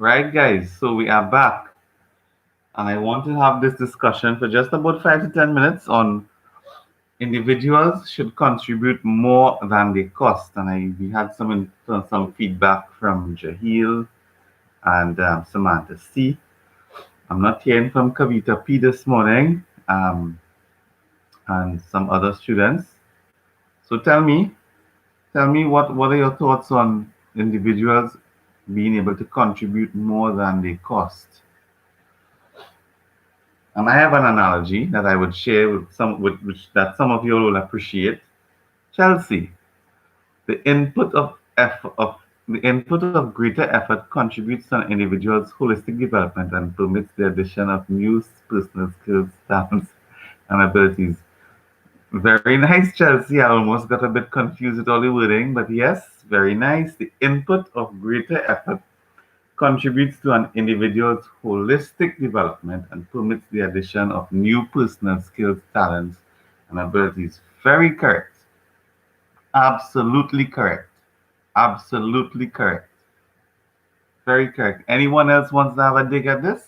Right, guys, so we are back, and I want to have this discussion for just about 5 to 10 minutes on individuals should contribute more than they cost. And we had some feedback from Jahil and Samantha C. I'm not hearing from Kavita P this morning, and some other students. So tell me what are your thoughts on individuals being able to contribute more than they cost? And I have an analogy that I would share with which that some of you will appreciate. Chelsea, the input of greater effort contributes to an individual's holistic development and permits the addition of new personal skills, talents, and abilities. Very nice, Chelsea. I almost got a bit confused with all the wording, but yes, very nice. The input of greater effort contributes to an individual's holistic development and permits the addition of new personal skills, talents, and abilities. Very correct. Absolutely correct. Absolutely correct. Very correct. Anyone else wants to have a dig at this?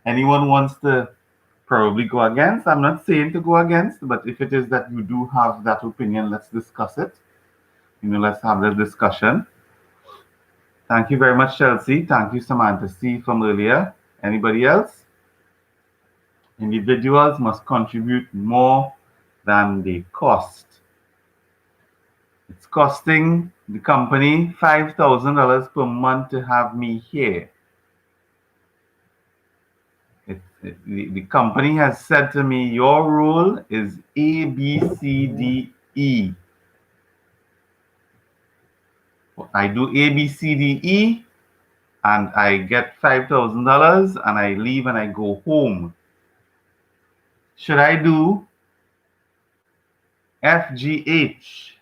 Anyone wants to probably go against? I'm not saying to go against, but if it is that you do have that opinion, let's discuss it. Let's have the discussion. Thank you very much, Chelsea. Thank you, Samantha C from earlier. Anybody else? Individuals must contribute more than they cost. It's costing the company $5,000 per month to have me here. The company has said to me, your role is A, B, C, D, E. I do A, B, C, D, E, and I get $5,000 and I leave and I go home. Should I do F, G, H?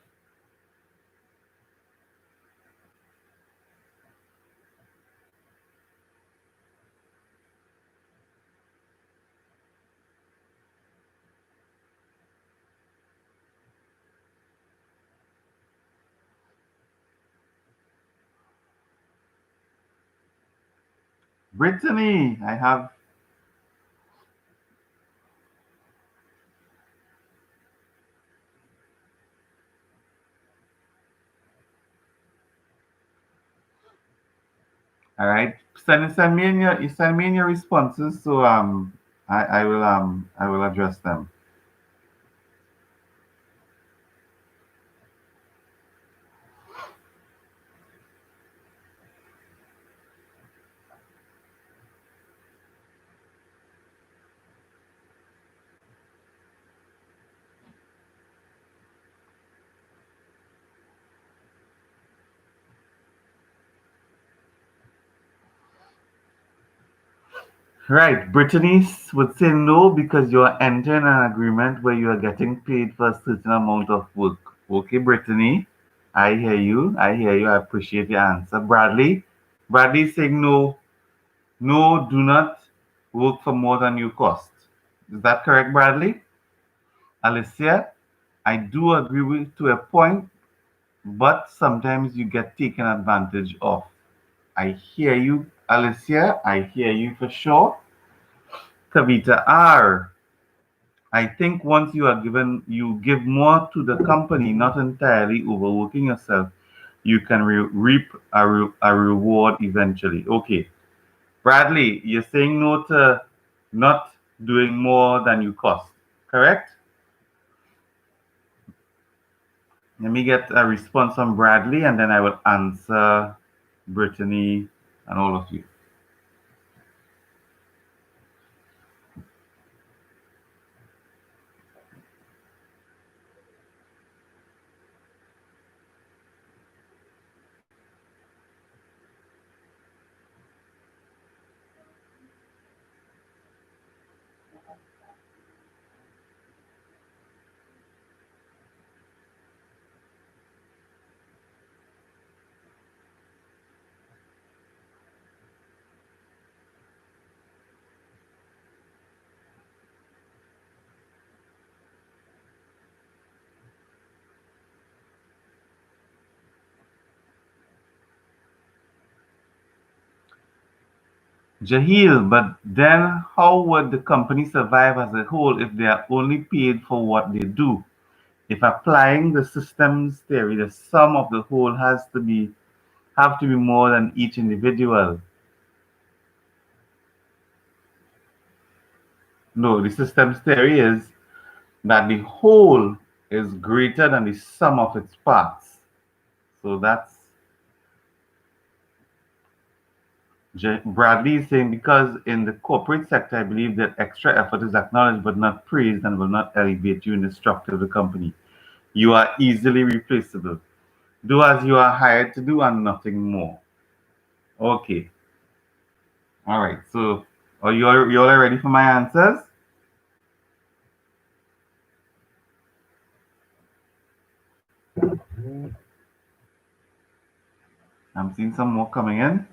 Brittany, I have. All right, send me in your responses, so I will address them. Right, Brittany would say no because you're entering an agreement where you are getting paid for a certain amount of work. Okay, Brittany, I hear you. I hear you. I appreciate your answer. Bradley is saying no, no, do not work for more than you cost. Is that correct, Bradley? Alicia, I do agree with to a point, but sometimes you get taken advantage of. I hear you, Alicia. I hear you for sure. Kavita R. I think once you are given, you give more to the company, not entirely overworking yourself, you can reap a reward eventually. Okay. Bradley, you're saying no to not doing more than you cost, correct? Let me get a response from Bradley and then I will answer Brittany and all of you. Jahil, but then how would the company survive as a whole if they are only paid for what they do? If applying the systems theory, the sum of the whole has to be have to be more than each individual. No, the systems theory is that the whole is greater than the sum of its parts. So that's Bradley is saying because in the corporate sector, I believe that extra effort is acknowledged but not praised and will not elevate you in the structure of the company. You are easily replaceable. Do as you are hired to do and nothing more. Okay. All right. So are you all ready for my answers? I'm seeing some more coming in.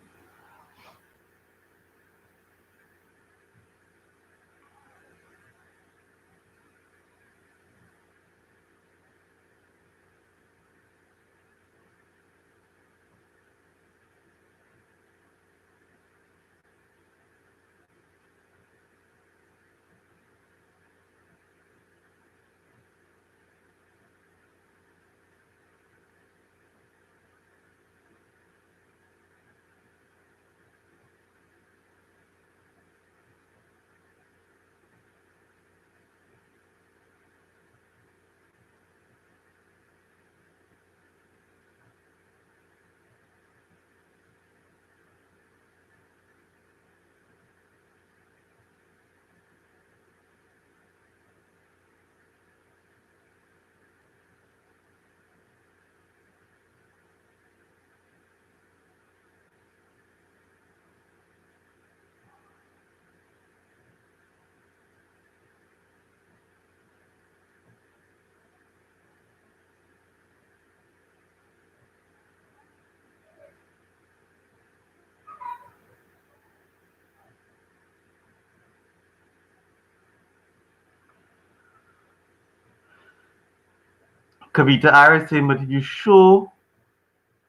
Kavita R is saying, but if you show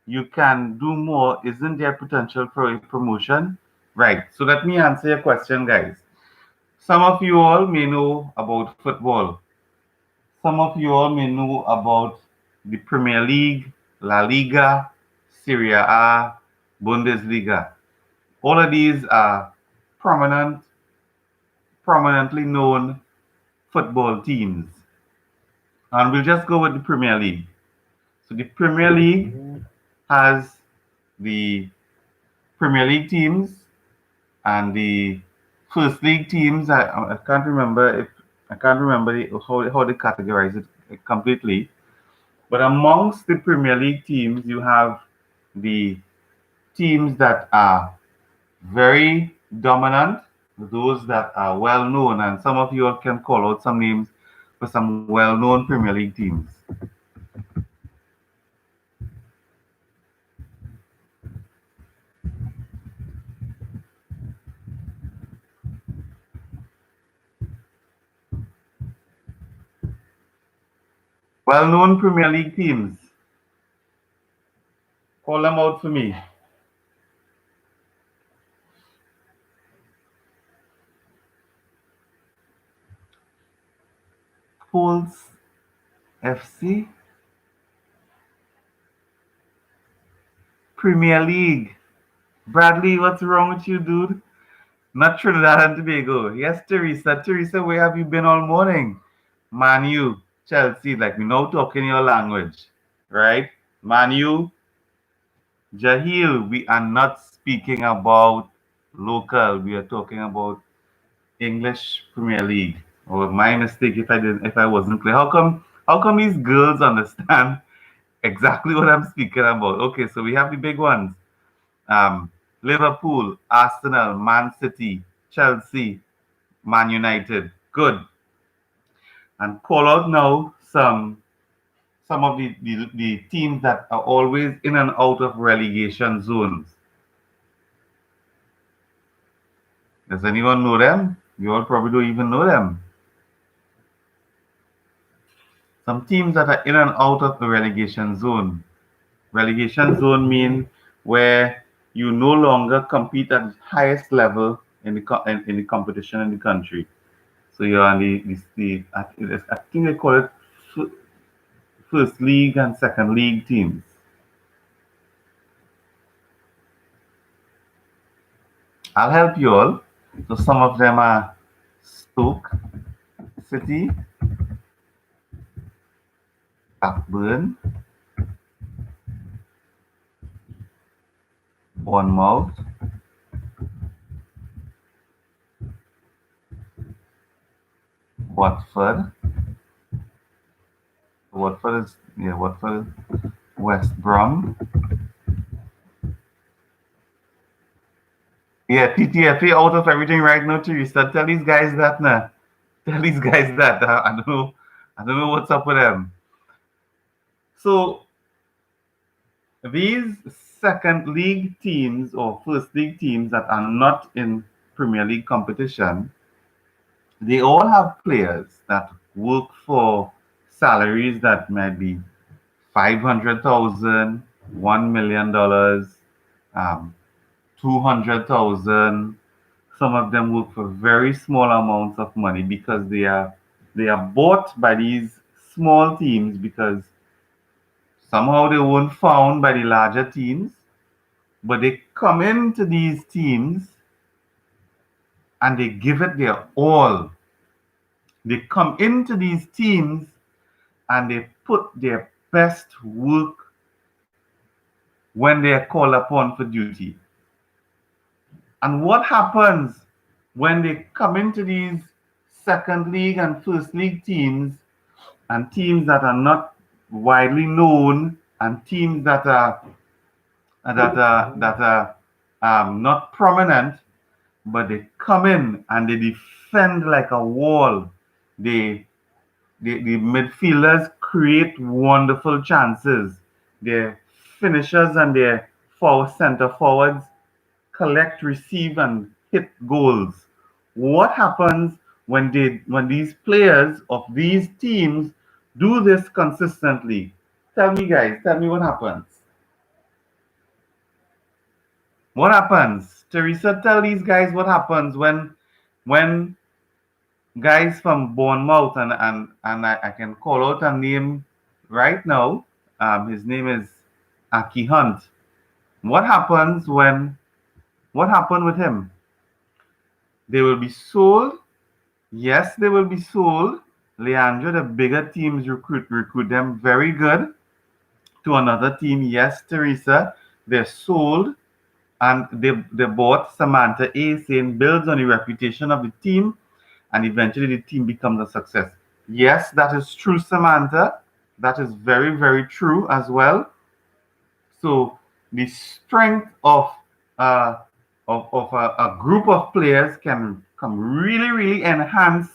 you can do more, isn't there potential for a promotion? Right. So let me answer your question, guys. Some of you all may know about football. Some of you all may know about the Premier League, La Liga, Serie A, Bundesliga. All of these are prominently known football teams. And we'll just go with the Premier League. So the Premier League has the Premier League teams and the First League teams. I can't remember if I can't remember how they categorize it completely. But amongst the Premier League teams, you have the teams that are very dominant, those that are well known, and some of you all can call out some names for some well known Premier League teams. Well known Premier League teams. Call them out for me. Pools FC, Premier League. Bradley, what's wrong with you, dude? Not Trinidad and Tobago. Yes, Teresa. Teresa, where have you been all morning? Man U, Chelsea, like we now talking your language, right? Man U, Jahil, we are not speaking about local. We are talking about English Premier League. Or my mistake if I wasn't clear. How come these girls understand exactly what I'm speaking about? Okay, so we have the big ones. Um, Liverpool, Arsenal, Man City, Chelsea, Man United. Good. And call out now some of the teams that are always in and out of relegation zones. Does anyone know them? You all probably don't even know them. Some teams that are in and out of the relegation zone. Relegation zone mean where you no longer compete at the highest level in in the competition in the country. So you're on I think they call it f- first league and second league teams. I'll help you all. So some of them are Stoke City, Blackburn, Bournemouth, Watford. Watford, West Brom. Yeah, TTFA out of everything right now, Teresa. Tell these guys that now. Tell these guys that. I don't know what's up with them. So these second league teams or first league teams that are not in Premier League competition, they all have players that work for salaries that might be 500,000, $1 million, 200,000. Some of them work for very small amounts of money because they are bought by these small teams because somehow they weren't found by the larger teams, but they come into these teams and they give it their all. They come into these teams and they put their best work when they are called upon for duty. And what happens when they come into these second league and first league teams and teams that are not widely known and teams that are not prominent, but they come in and they defend like a wall. They the midfielders create wonderful chances. Their finishers and their center forwards collect, receive, and hit goals. What happens when these players of these teams do this consistently? Tell me, guys. Tell me what happens. What happens, Teresa? Tell these guys what happens when guys from Bournemouth and I can call out a name right now. His name is Aki Hunt. What happens when? What happened with him? They will be sold. Yes, they will be sold. Leandro, the bigger teams recruit them very good to another team. Yes, Teresa, they're sold and they bought Samantha A. saying builds on the reputation of the team and eventually the team becomes a success. Yes, that is true, Samantha. That is very, very true as well. So the strength uh, of a group of players can really, really enhance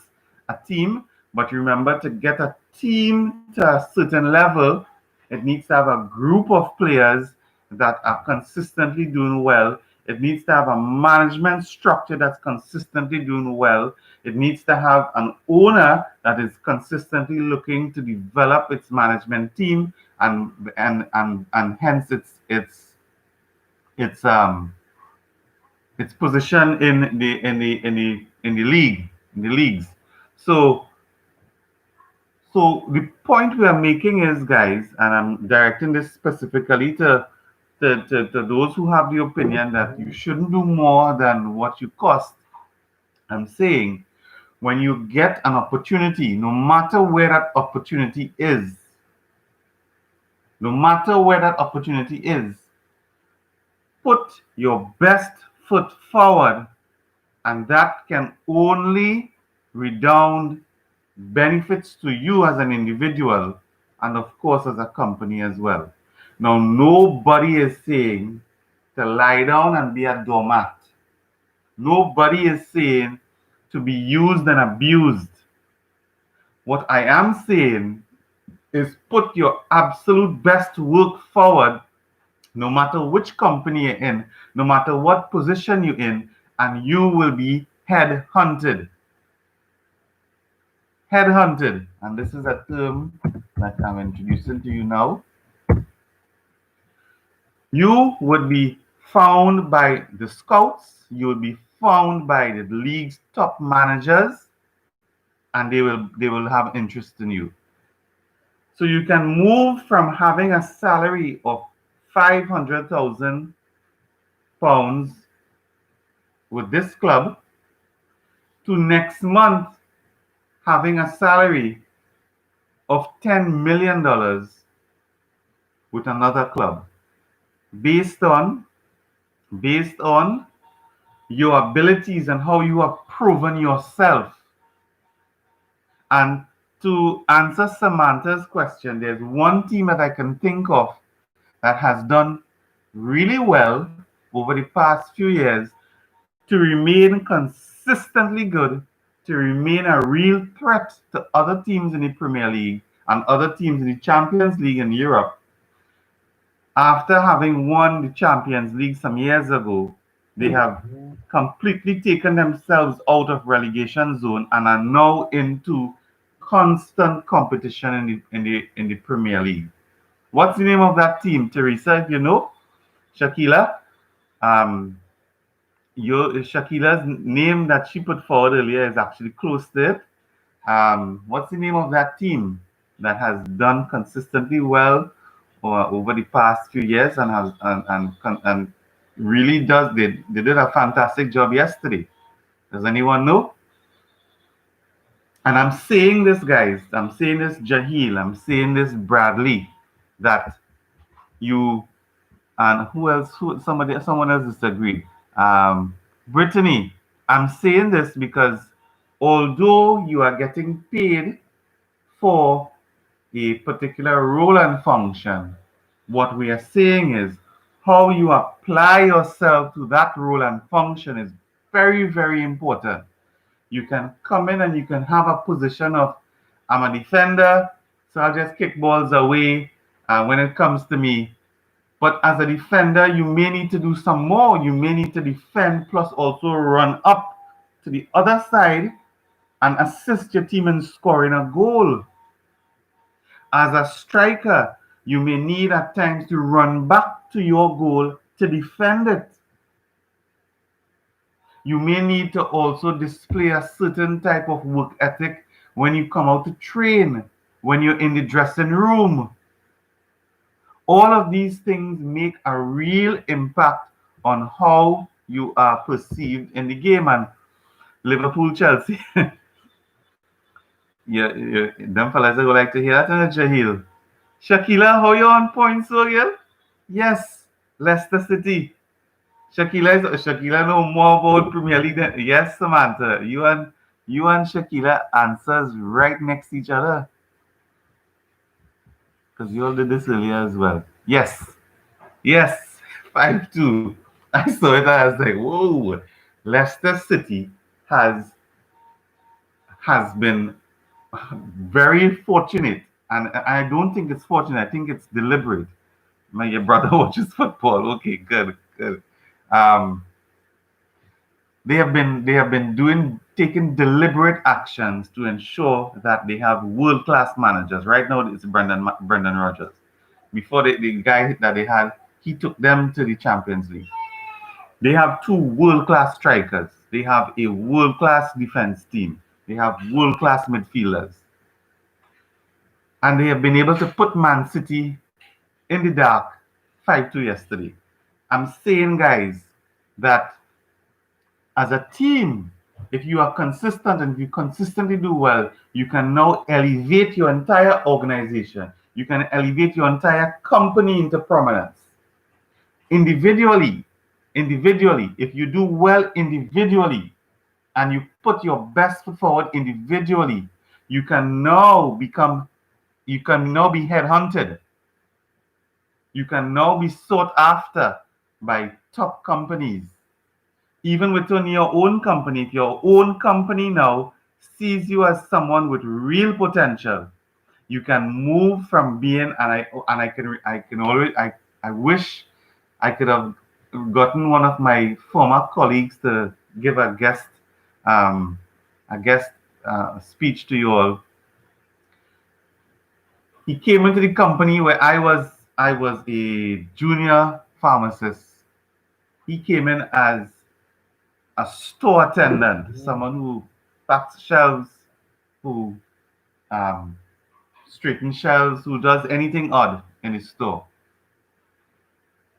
a team. But remember, to get a team to a certain level, it needs to have a group of players that are consistently doing well. It needs to have a management structure that's consistently doing well. It needs to have an owner that is consistently looking to develop its management team and hence its its position in the leagues. So the point we are making is, guys, and I'm directing this specifically to those who have the opinion that you shouldn't do more than what you cost. I'm saying when you get an opportunity, no matter where that opportunity is, no matter where that opportunity is, put your best foot forward, and that can only redound benefits to you as an individual and, of course, as a company as well. Now, nobody is saying to lie down and be a doormat. Nobody is saying to be used and abused. What I am saying is put your absolute best work forward no matter which company you're in, no matter what position you're in, and you will be headhunted. Headhunted, and this is a term that I'm introducing to you now. You would be found by the scouts, you will be found by the league's top managers, and they will have interest in you. So you can move from having a salary of 500,000 pounds with this club to next month having a salary of $10 million with another club based on based on your abilities and how you have proven yourself. And to answer Samantha's question, there's one team that I can think of that has done really well over the past few years to remain consistently good, to remain a real threat to other teams in the Premier League and other teams in the Champions League in Europe. After having won the Champions League some years ago, they have completely taken themselves out of relegation zone and are now into constant competition in the Premier League. What's the name of that team, Teresa? If you know, Shakila. Um, Shakila's name that she put forward earlier is actually close to it. What's the name of that team that has done consistently well over the past few years and has and really does they did a fantastic job yesterday? Does anyone know? And I'm saying this, guys. I'm saying this, Jahil. I'm saying this, Bradley. That you and who else? Someone else disagreed. Brittany. I'm saying this because although you are getting paid for a particular role and function, what we are saying is how you apply yourself to that role and function is very, very important. You can come in and you can have a position of I'm a defender, so I'll just kick balls away when it comes to me. But as a defender, you may need to do some more. You may need to defend plus also run up to the other side and assist your team in scoring a goal. As a striker, you may need at times to run back to your goal to defend it. You may need to also display a certain type of work ethic when you come out to train, when you're in the dressing room. All of these things make a real impact on how you are perceived in the game. And Liverpool, Chelsea, yeah, them fellas are like to hear that, and Jahil. Shakila, how you on points, so yeah? Yes, Leicester City. Shakila know more about Premier League than yes, Samantha. You and Shakila answers right next to each other because you all did this earlier as well. Yes, yes, 5-2. I saw it. I was like, whoa. Leicester City has has been very fortunate, and I don't think it's fortunate. I think it's deliberate. My your brother watches football. Okay, good, good. Um, they have been doing taking deliberate actions to ensure that they have world class managers. Right now, it's Brendan Rodgers. Before the guy that they had, he took them to the Champions League. They have two world class strikers. They have a world class defense team. They have world class midfielders, and they have been able to put Man City in the dark 5-2 yesterday. I'm saying, guys, that as a team, if you are consistent and if you consistently do well, you can now elevate your entire organization. You can elevate your entire company into prominence. Individually, if you do well individually and you put your best foot forward individually, you can now become, you can now be headhunted. You can now be sought after by top companies. Even within your own company, if your own company now sees you as someone with real potential, you can move from being and I can always I wish I could have gotten one of my former colleagues to give um, a guest speech to you all. He came into the company where I was a junior pharmacist, He came in as a store attendant, someone who packs shelves, who um, straightens shelves, who does anything odd in his store.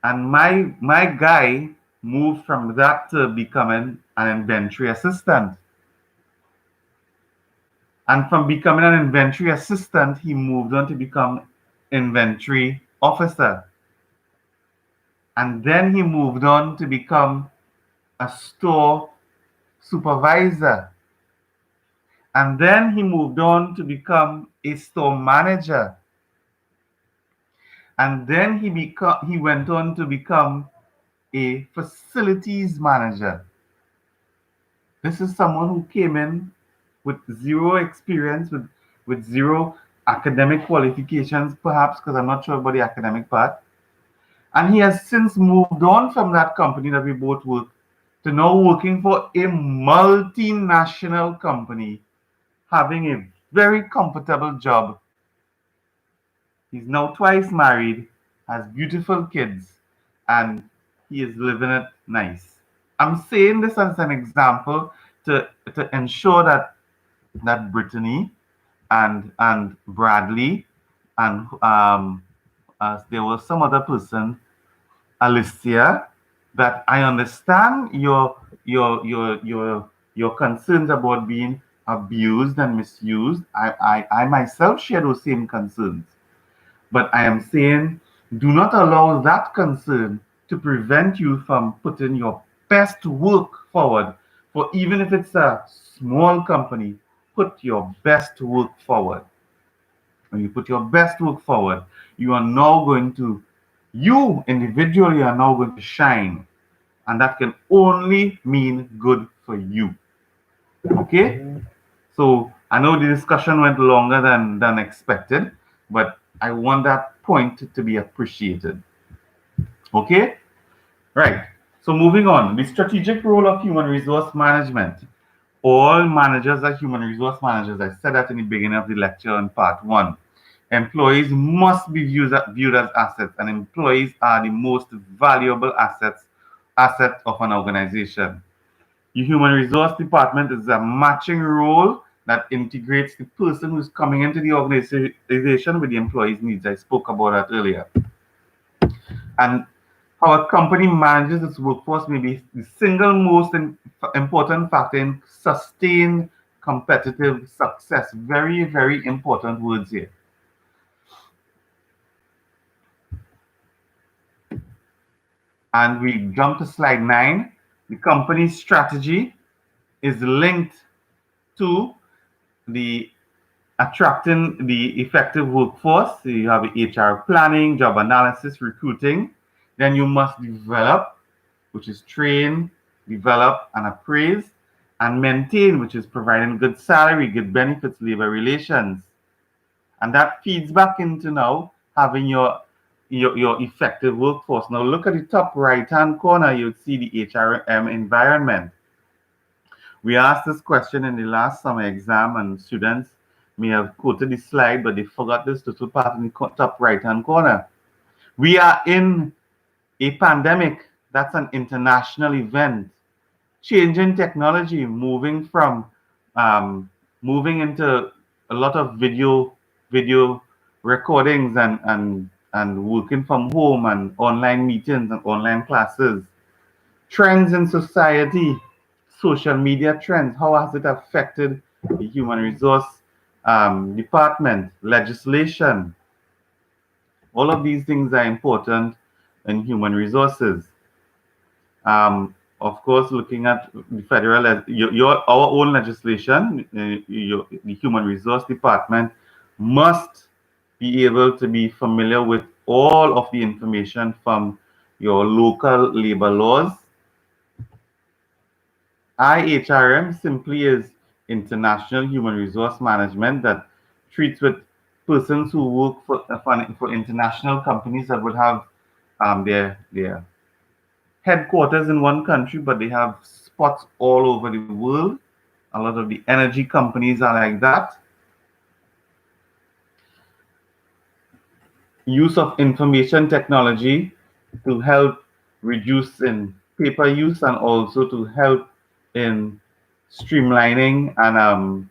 And my guy moved from that to becoming an inventory assistant. And from becoming an inventory assistant, he moved on to become inventory officer. And then he moved on to become a store supervisor. And then he moved on to become a store manager. And then he went on to become a facilities manager. This is someone who came in with zero experience, with zero academic qualifications, perhaps, because I'm not sure about the academic part. And he has since moved on from that company that we both work to now working for a multinational company, having a very comfortable job. He's now twice married, has beautiful kids, and he is living it nice. I'm saying this as an example to ensure that Brittany and Bradley and there was some other person, Alicia, that I understand your concerns about being abused and misused. I myself share those same concerns. But I am saying do not allow that concern to prevent you from putting your best work forward. For even if it's a small company, put your best work forward. When you put your best work forward, you are now going to, you individually are now going to shine. And that can only mean good for you. Okay? So I know the discussion went longer than expected, but I want that point to be appreciated. Okay? Right. So moving on, the strategic role of human resource management. All managers are human resource managers. I said that in the beginning of the lecture in part one. Employees must be viewed as assets, and employees are the most valuable asset of an organization. The human resource department is a matching role that integrates the person who's coming into the organization with the employee's needs. I spoke about that earlier. And how a company manages its workforce may be the single most important factor in sustained competitive success. Very, very important words here. And we jump to slide 9. The company's strategy is linked to the attracting the effective workforce. So you have HR planning, job analysis, recruiting. Then you must develop, which is train, develop, and appraise, and maintain, which is providing good salary, good benefits, labor relations. And that feeds back into now having your effective workforce. Now look at the top right hand corner, you'd see the HRM environment. We asked this question in the last summer exam, and students may have quoted the slide, but they forgot this little part in the top right hand corner. We are in a pandemic. That's an international event. Changing technology, moving into a lot of video recordings and working from home and online meetings and online classes. Trends in society, social media trends, how has it affected the human resource department, legislation? All of these things are important in human resources. Of course, looking at the federal, our own legislation, the Human Resource Department must be able to be familiar with all of the information from your local labor laws. IHRM simply is international human resource management that treats with persons who work for international companies that would have their headquarters in one country, but they have spots all over the world. A lot of the energy companies are like that. Use of information technology to help reduce in paper use and also to help in streamlining and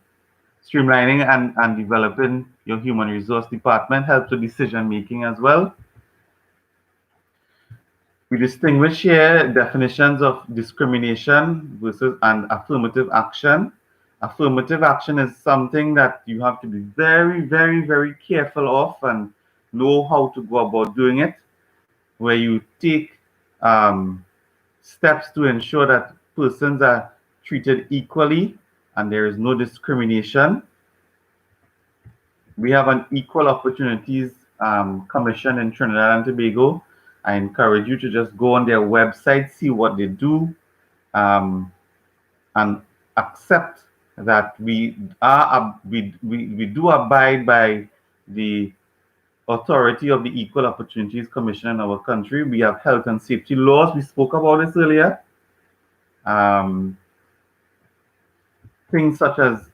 developing your human resource department, help to decision making as well. We distinguish here definitions of discrimination versus and affirmative action. Affirmative action is something that you have to be very, very, very careful of and know how to go about doing it, where you take um, steps to ensure that persons are treated equally and there is no discrimination. We have an Equal Opportunities Commission in Trinidad and Tobago. I encourage you to just go on their website, see what they do, um, and accept that we do abide by the authority of the Equal Opportunities Commission in our country. We have health and safety laws. We spoke about this earlier. Um, Things such as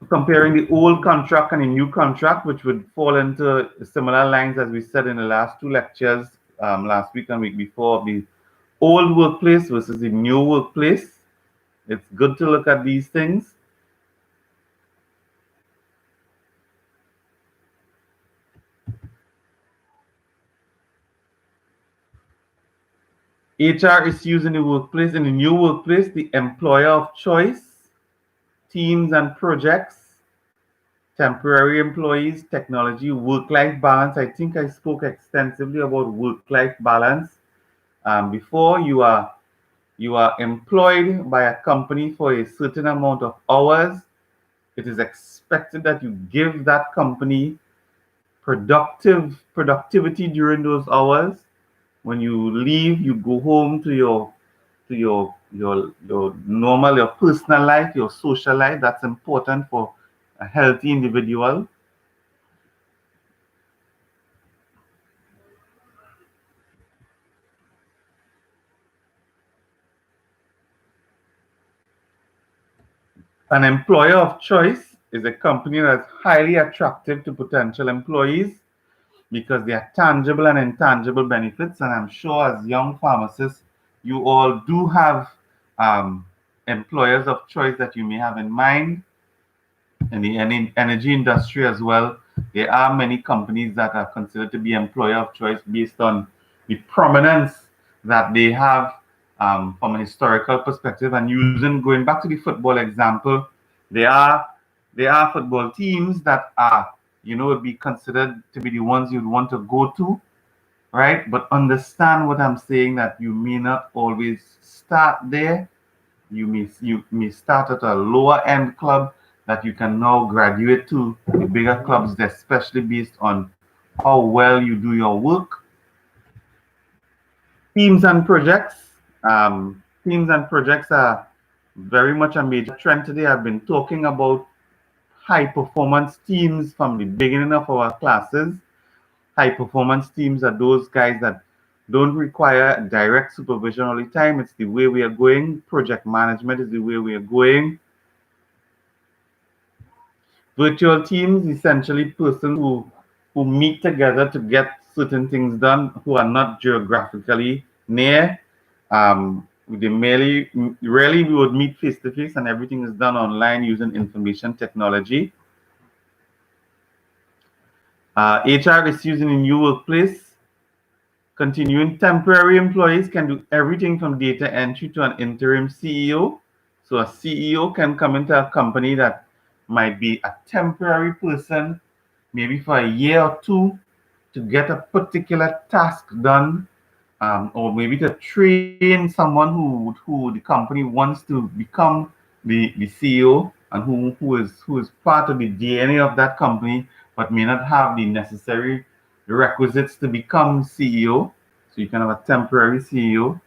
comparing the old contract and the new contract, which would fall into similar lines as we said in the last two lectures last week and week before, the old workplace versus the new workplace. It's good to look at these things. HR issues in the workplace. In the new workplace, the employer of choice, teams and projects, temporary employees, technology, work-life balance. I think I spoke extensively about work-life balance. Before you are employed by a company for a certain amount of hours, it is expected that you give that company productivity during those hours. When you leave, you go home to your normal, your personal life, your social life. That's important for a healthy individual. An employer of choice is a company that's highly attractive to potential employees because they are tangible and intangible benefits. And I'm sure as young pharmacists, you all do have um, employers of choice that you may have in mind. In the energy industry as well, there are many companies that are considered to be employer of choice based on the prominence that they have from a historical perspective. And using going back to the football example, there are football teams that are would be considered to be the ones you'd want to go to, right? But understand what I'm saying, that you may not always start there. You may start at a lower end club that you can now graduate to the bigger clubs, especially based on how well you do your work. Teams and projects. Teams and projects are very much a major trend today. I've been talking about high performance teams from the beginning of our classes. High performance teams are those guys that don't require direct supervision all the time. It's the way we are going. Project management is the way we are going. Virtual teams, essentially persons who meet together to get certain things done, who are not geographically near. They rarely we would meet face to face, and everything is done online using information technology. HR is using a new workplace. Continuing, temporary employees can do everything from data entry to an interim CEO. So a CEO can come into a company that might be a temporary person, maybe for a year or two, to get a particular task done, or maybe to train someone who the company wants to become the CEO, and who is part of the DNA of that company, but may not have the necessary requisites to become CEO. So you can have a temporary CEO.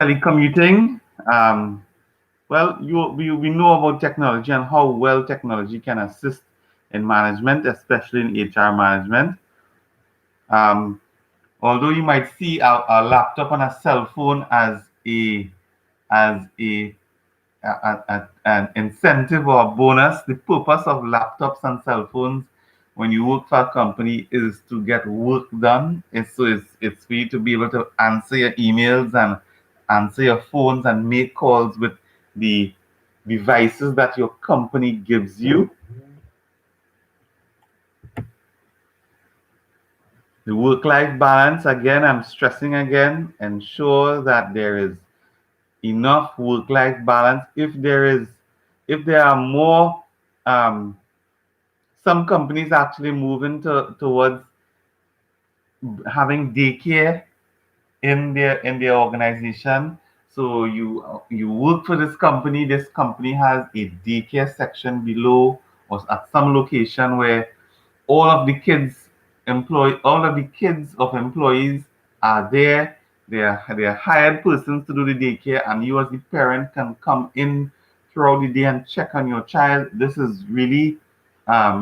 Telecommuting. Well, we know about technology and how well technology can assist in management, especially in HR management. Um, Although you might see a laptop and a cell phone as an incentive or a bonus, the purpose of laptops and cell phones when you work for a company is to get work done. It's for you to be able to answer your emails and answer your phones and make calls with the devices that your company gives you. The work-life balance, again, I'm stressing again, ensure that there is enough work-life balance. If there are more, um, some companies actually moving towards having daycare in their organization. So you work for this company. This company has a daycare section below or at some location where all of the kids of employees are there. They are hired persons to do the daycare, and you as the parent can come in throughout the day and check on your child. This is really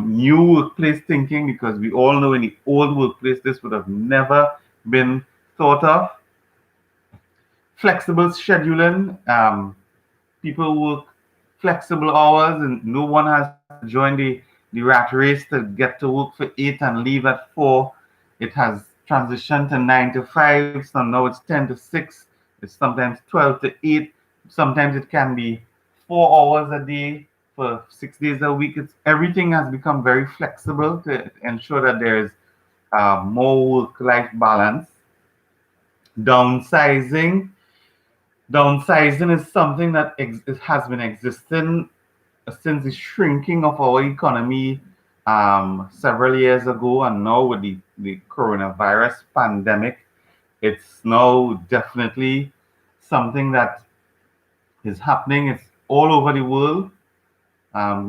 new workplace thinking, because we all know in the old workplace this would have never been thought of. Flexible scheduling. People work flexible hours, and no one has to join the rat race to get to work for 8 and leave at 4. It has transitioned to 9 to 5, so now it's 10 to 6. It's sometimes 12 to 8. Sometimes it can be 4 hours a day for 6 days a week. Everything has become very flexible to ensure that there is more work-life balance. Downsizing. Downsizing is something that it has been existing since the shrinking of our economy several years ago, and now with the coronavirus pandemic, it's now definitely something that is happening. It's all over the world.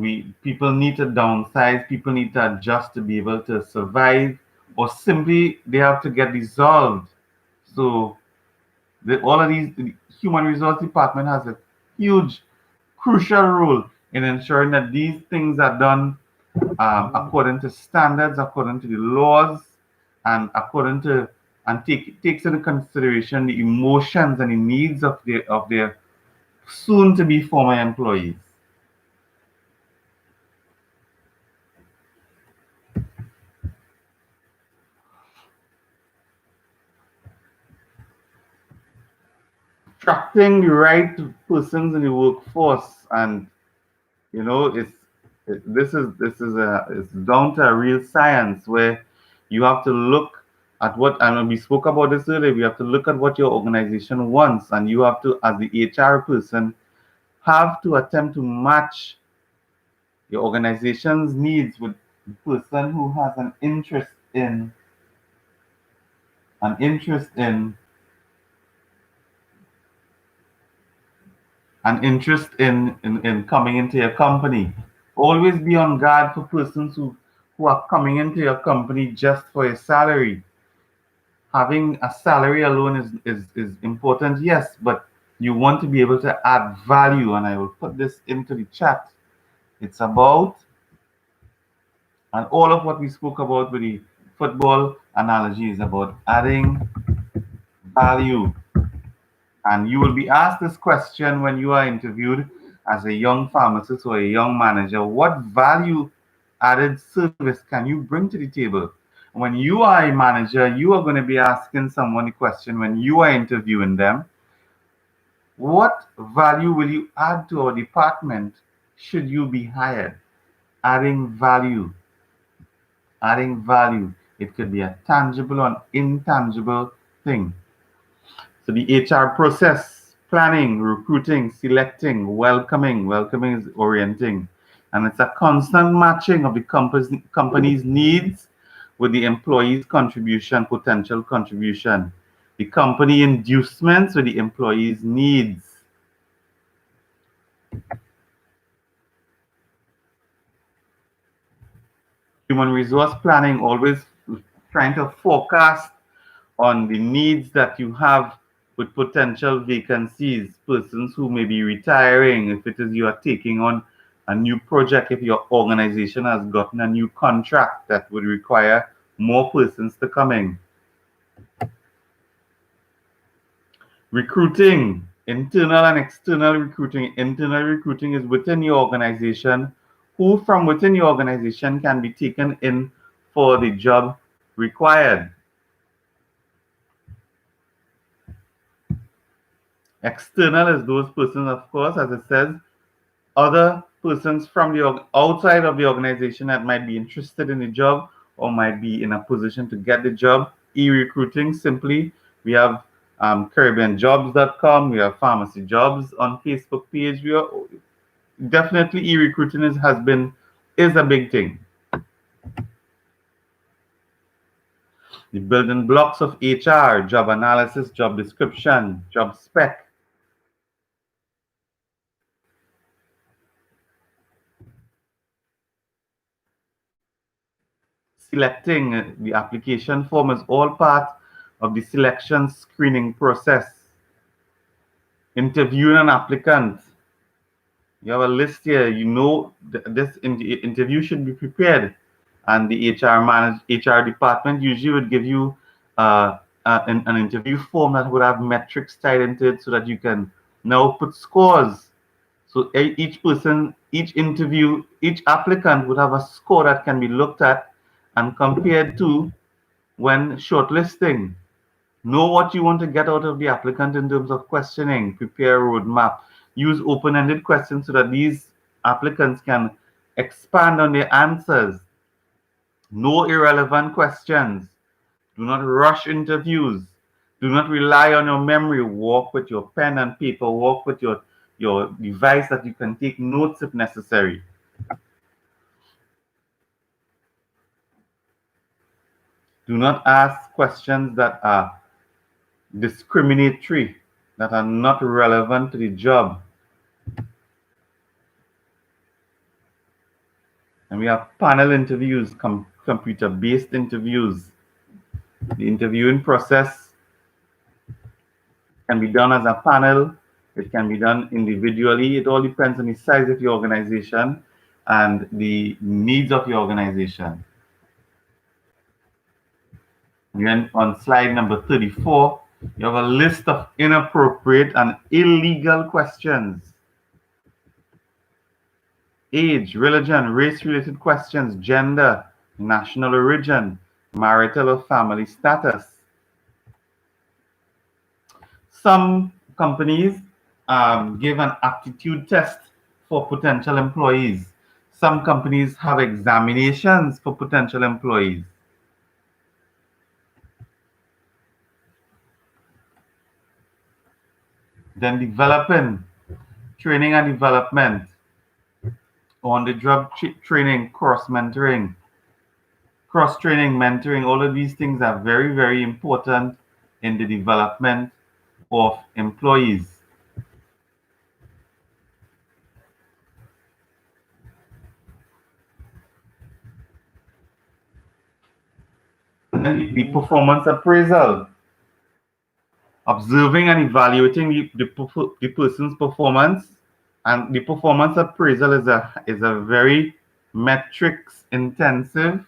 We People need to downsize. People need to adjust to be able to survive, or simply they have to get dissolved. So all of these, the human resource department has a huge, crucial role in ensuring that these things are done according to standards, according to the laws, and according to and takes into consideration the emotions and the needs of their soon to be former employees. Attracting the right persons in the workforce, and it's down to a real science where you have to look at what, and we spoke about this earlier, we have to look at what your organization wants, and you have to, as the HR person, have to attempt to match your organization's needs with the person who has an interest in in coming into your company. Always be on guard for persons who are coming into your company just for a salary. Having a salary alone is important, yes, but you want to be able to add value, and I will put this into the chat. It's about, and all of what we spoke about with the football analogy is about adding value. And you will be asked this question when you are interviewed as a young pharmacist or a young manager. What value added service can you bring to the table? When you are a manager, you are going to be asking someone the question when you are interviewing them: what value will you add to our department should you be hired? Adding value. Adding value. It could be a tangible or an intangible thing. So the HR process: planning, recruiting, selecting, welcoming. Welcoming is orienting. And it's a constant matching of the company's needs with the employee's contribution, potential contribution. The company inducements with the employee's needs. Human resource planning, always trying to forecast on the needs that you have with potential vacancies, persons who may be retiring, if it is you are taking on a new project, if your organization has gotten a new contract that would require more persons to come in. Recruiting, internal and external recruiting. Internal recruiting is within your organization. Who from within your organization can be taken in for the job required. External is those persons, of course, as it says, other persons from the outside of the organization that might be interested in the job or might be in a position to get the job. E-recruiting, simply, we have caribbeanjobs.com, we have pharmacy jobs on Facebook page. We are definitely e-recruiting is a big thing. The building blocks of HR: job analysis, job description, job spec, selecting the application form is all part of the selection screening process. Interviewing an applicant. You have a list here. You know this interview should be prepared, and the HR department usually would give you an interview form that would have metrics tied into it, so that you can now put scores. So each person, each interview, each applicant would have a score that can be looked at and compared to when shortlisting. Know what you want to get out of the applicant in terms of questioning, prepare a roadmap, use open-ended questions so that these applicants can expand on their answers. No irrelevant questions. Do not rush interviews. Do not rely on your memory. Walk with your pen and paper. Walk with your device that you can take notes if necessary. Do not ask questions that are discriminatory, that are not relevant to the job. And we have panel interviews, computer-based interviews. The interviewing process can be done as a panel. It can be done individually. It all depends on the size of your organization and the needs of your organization. Then on slide number 34, you have a list of inappropriate and illegal questions. Age, religion, race-related questions, gender, national origin, marital or family status. Some companies give an aptitude test for potential employees. Some companies have examinations for potential employees. Then developing, training and development, on the job training, cross-mentoring, cross-training, mentoring. All of these things are very, very important in the development of employees. And the performance appraisal, observing and evaluating the person's performance. And the performance appraisal is a very metrics intensive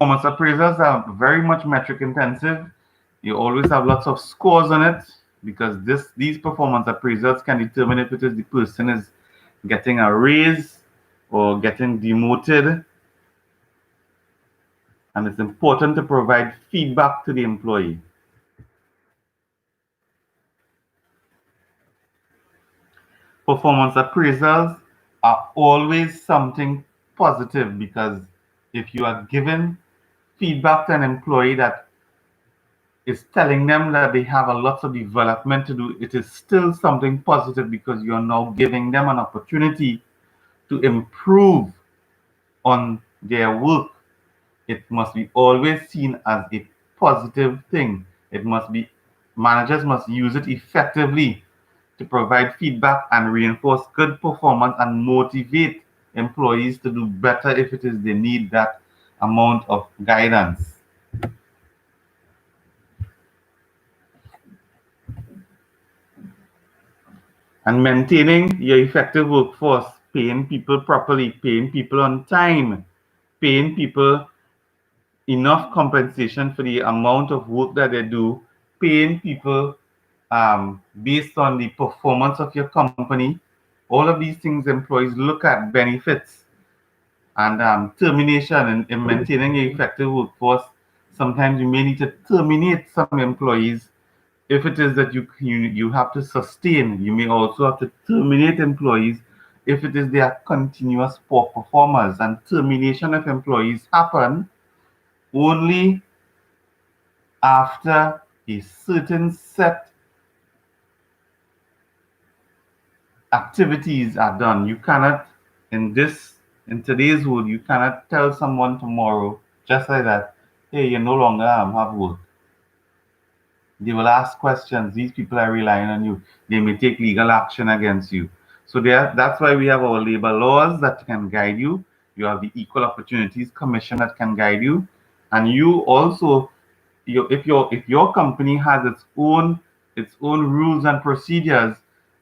performance appraisals are very much metric intensive. You always have lots of scores on it, because these performance appraisals can determine if it is the person is getting a raise or getting demoted. And it's important to provide feedback to the employee. Performance appraisals are always something positive, because if you are giving feedback to an employee that is telling them that they have a lot of development to do, it is still something positive, because you're now giving them an opportunity to improve on their work. It must be always seen as a positive thing. Managers must use it effectively to provide feedback and reinforce good performance and motivate employees to do better if it is they need that amount of guidance. And maintaining your effective workforce. paying people properly, paying people on time, paying people enough compensation for the amount of work that they do, paying people based on the performance of your company. All of these things employees look at benefits and termination in maintaining an effective workforce. Sometimes you may need to terminate some employees if it is that you have to sustain. You may also have to terminate employees if it is they are continuous poor performers. And termination of employees happen only after a certain set activities are done. You cannot, in today's world, you cannot tell someone tomorrow, just like that, hey, you no longer have work. They will ask questions. These people are relying on you. They may take legal action against you. So that's why we have our labor laws that can guide you. You have the Equal Opportunities Commission that can guide you. And you also, if your company has its own rules and procedures,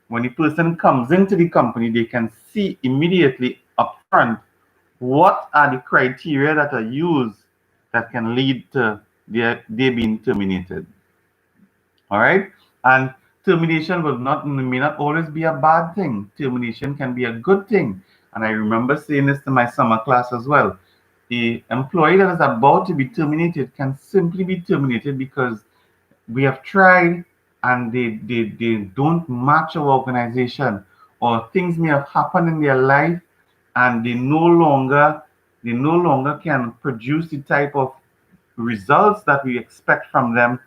when the person comes into the company, they can see immediately upfront what are the criteria that are used that can lead to they being terminated. All right. And termination may not always be a bad thing. Termination can be a good thing. And I remember saying this to my summer class as well. The employee that is about to be terminated can simply be terminated because we have tried and they don't match our organization, or things may have happened in their life and they no longer can produce the type of results that we expect from them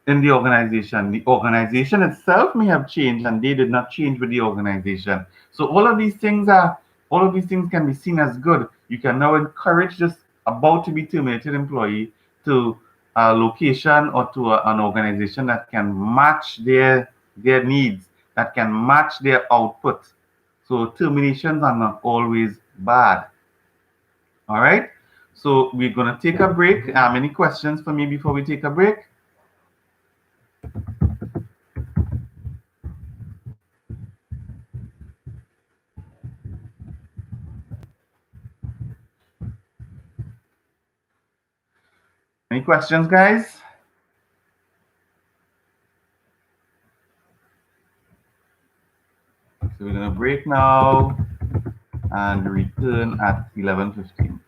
in the organization. The organization itself may have changed and they did not change with the organization. So all of these things can be seen as good. You can now encourage this about to be terminated employee to a location or to an organization that can match their needs, that can match their output. So terminations are not always bad. All right. So we're gonna take a break. Any questions for me before we take a break? Any questions, guys? So we're gonna break now and return at 11:15.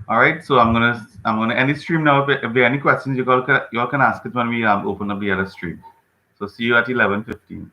All right, so I'm gonna end the stream now. If there are any questions, you all can ask it when we open up the other stream. So see you at 11:15.